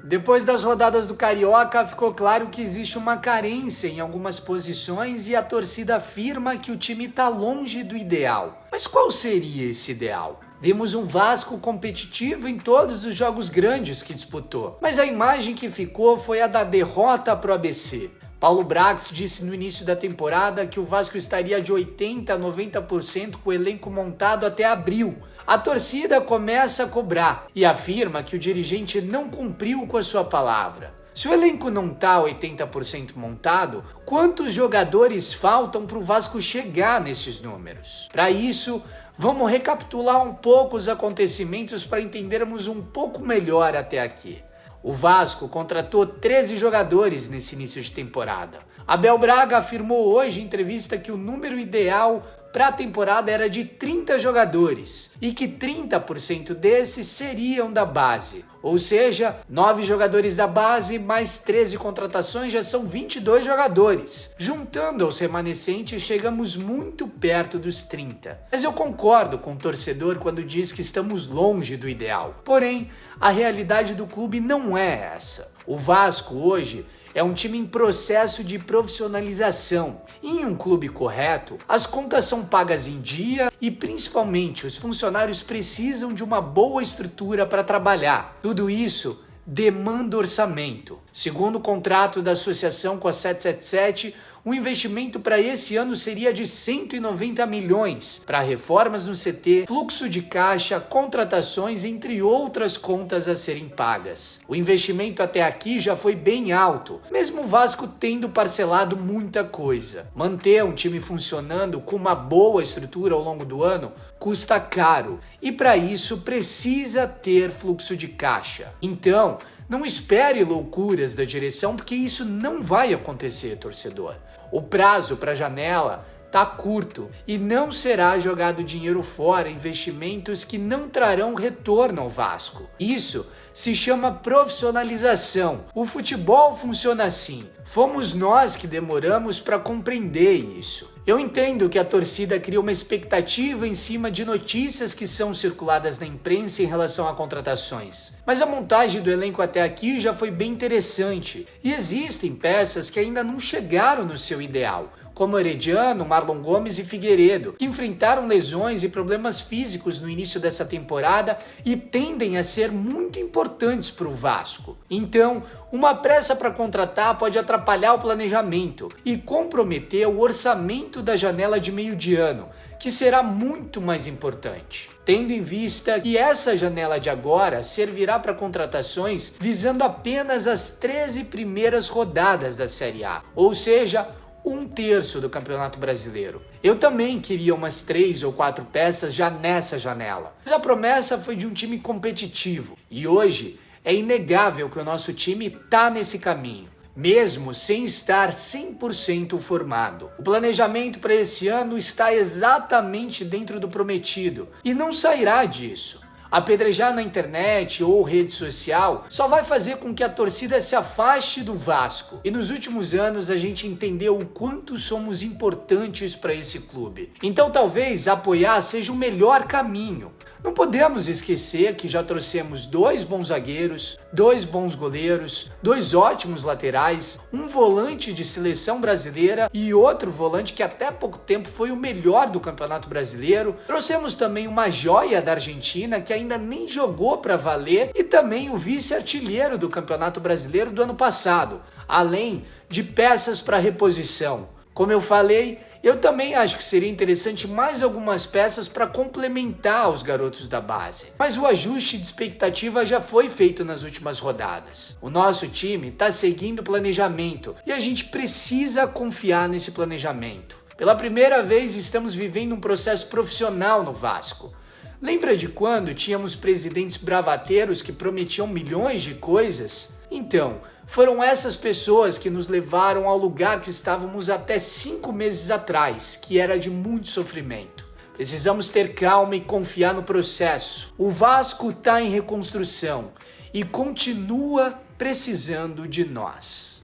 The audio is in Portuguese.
Depois das rodadas do Carioca, ficou claro que existe uma carência em algumas posições e a torcida afirma que o time está longe do ideal. Mas qual seria esse ideal? Vimos um Vasco competitivo em todos os jogos grandes que disputou, mas a imagem que ficou foi a da derrota para o ABC. Paulo Brax disse no início da temporada que o Vasco estaria de 80% a 90% com o elenco montado até abril. A torcida começa a cobrar e afirma que o dirigente não cumpriu com a sua palavra. Se o elenco não está 80% montado, quantos jogadores faltam para o Vasco chegar nesses números? Para isso, vamos recapitular um pouco os acontecimentos para entendermos um pouco melhor até aqui. O Vasco contratou 13 jogadores nesse início de temporada. Abel Braga afirmou hoje em entrevista que o número ideal para a temporada era de 30 jogadores e que 30% desses seriam da base. Ou seja, 9 jogadores da base mais 13 contratações já são 22 jogadores. Juntando aos remanescentes, chegamos muito perto dos 30. Mas eu concordo com o torcedor quando diz que estamos longe do ideal. Porém, a realidade do clube não é essa. O Vasco hoje é um time em processo de profissionalização. Em um clube correto, as contas são pagas em dia e principalmente os funcionários precisam de uma boa estrutura para trabalhar. Tudo isso demanda orçamento. Segundo o contrato da associação com a 777, o investimento para esse ano seria de 190 milhões para reformas no CT, fluxo de caixa, contratações, entre outras contas a serem pagas. O investimento até aqui já foi bem alto, mesmo o Vasco tendo parcelado muita coisa. Manter um time funcionando com uma boa estrutura ao longo do ano custa caro e para isso precisa ter fluxo de caixa. Então, não espere loucuras da direção, porque isso não vai acontecer, torcedor. O prazo para a janela está curto e não será jogado dinheiro fora em investimentos que não trarão retorno ao Vasco. Isso se chama profissionalização. O futebol funciona assim. Fomos nós que demoramos para compreender isso. Eu entendo que a torcida cria uma expectativa em cima de notícias que são circuladas na imprensa em relação a contratações. Mas a montagem do elenco até aqui já foi bem interessante. E existem peças que ainda não chegaram no seu ideal, como Herediano, Marlon Gomes e Figueiredo, que enfrentaram lesões e problemas físicos no início dessa temporada e tendem a ser muito importantes para o Vasco. Então, uma pressa para contratar pode atrapalhar o planejamento e comprometer o orçamento da janela de meio de ano, que será muito mais importante. Tendo em vista que essa janela de agora servirá para contratações visando apenas as 13 primeiras rodadas da Série A, ou seja, 1/3 do Campeonato Brasileiro. Eu também queria umas 3 ou 4 peças já nessa janela, mas a promessa foi de um time competitivo e hoje é inegável que o nosso time está nesse caminho, mesmo sem estar 100% formado. O planejamento para esse ano está exatamente dentro do prometido e não sairá disso. Apedrejar na internet ou rede social só vai fazer com que a torcida se afaste do Vasco. E nos últimos anos a gente entendeu o quanto somos importantes para esse clube. Então talvez apoiar seja o melhor caminho. Não podemos esquecer que já trouxemos 2 bons zagueiros, 2 bons goleiros, 2 ótimos laterais, um volante de seleção brasileira e outro volante que até pouco tempo foi o melhor do Campeonato Brasileiro. Trouxemos também uma joia da Argentina que ainda nem jogou para valer e também o vice-artilheiro do Campeonato Brasileiro do ano passado, além de peças para reposição. Como eu falei, eu também acho que seria interessante mais algumas peças para complementar os garotos da base. Mas o ajuste de expectativa já foi feito nas últimas rodadas. O nosso time está seguindo o planejamento e a gente precisa confiar nesse planejamento. Pela primeira vez estamos vivendo um processo profissional no Vasco. Lembra de quando tínhamos presidentes bravateiros que prometiam milhões de coisas? Então, foram essas pessoas que nos levaram ao lugar que estávamos até 5 meses atrás, que era de muito sofrimento. Precisamos ter calma e confiar no processo. O Vasco está em reconstrução e continua precisando de nós.